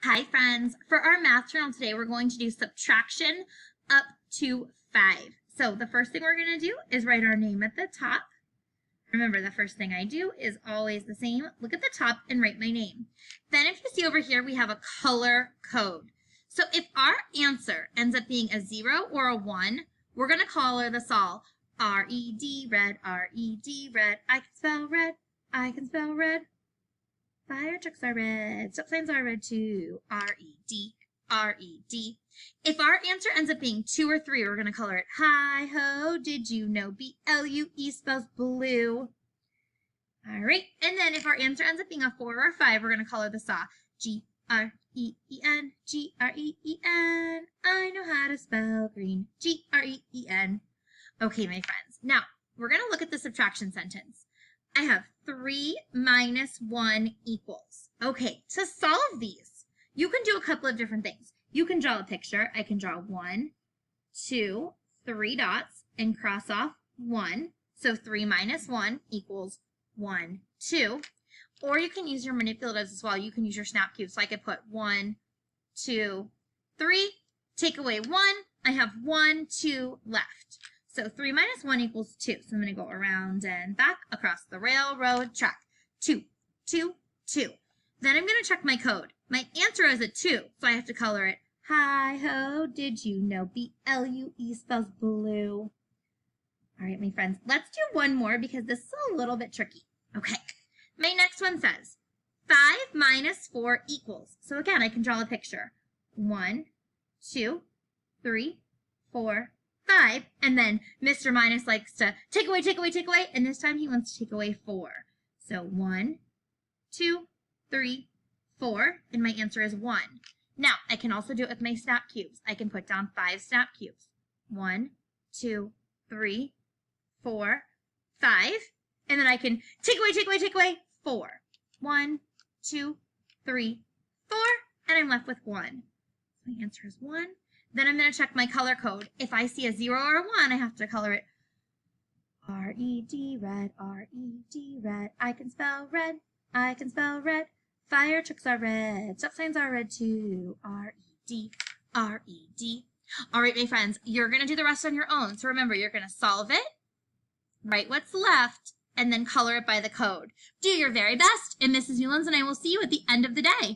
Hi friends, for our math journal today, we're going to do subtraction up to 5. So the first thing we're going to do is write our name at the top. Remember, the first thing I do is always the same. Look at the top and write my name. Then if you see over here, we have a color code. So if our answer ends up being a 0 or a 1, we're going to color this all R-E-D, red, R-E-D, red. I can spell red, I can spell red. Fire trucks are red. Stop signs are red too. R-E-D, R-E-D. If our answer ends up being 2 or 3, we're going to color it hi-ho. Did you know B-L-U-E spells blue? All right. And then if our answer ends up being a 4 or a 5, we're going to color the saw. G-R-E-E-N, G-R-E-E-N. I know how to spell green. G-R-E-E-N. Okay, my friends. Now, we're going to look at the subtraction sentence. I have 3 minus 1 equals. Okay, to solve these, you can do a couple of different things. You can draw a picture. I can draw 1, 2, 3 dots and cross off 1. So 3 minus 1 equals 1, 2. Or you can use your manipulatives as well. You can use your snap cubes. So I could put 1, 2, 3, take away 1. I have 1, 2 left. So 3 minus 1 equals 2. So I'm going to go around and back across the railroad track. 2, 2, 2. Then I'm going to check my code. My answer is a 2, so I have to color it. Hi-ho, did you know B-L-U-E spells blue? All right, my friends, let's do one more because this is a little bit tricky. Okay, my next one says 5 minus 4 equals. So again, I can draw a picture. 1, 2, 3, 4, 5, and then Mr. Minus likes to take away, take away, take away, and this time he wants to take away 4. So 1, 2, 3, 4, and my answer is 1. Now, I can also do it with my snap cubes. I can put down 5 snap cubes. 1, 2, 3, 4, 5, and then I can take away, take away, take away, 4. 1, 2, 3, 4, and I'm left with 1. So my answer is 1. Then I'm going to check my color code. If I see a 0 or a 1, I have to color it R-E-D, red, R-E-D, red. I can spell red, I can spell red. Fire trucks are red, stop signs are red too. R-E-D, R-E-D. All right, my friends, you're going to do the rest on your own. So remember, you're going to solve it, write what's left, and then color it by the code. Do your very best, and Mrs. Newlands and I will see you at the end of the day.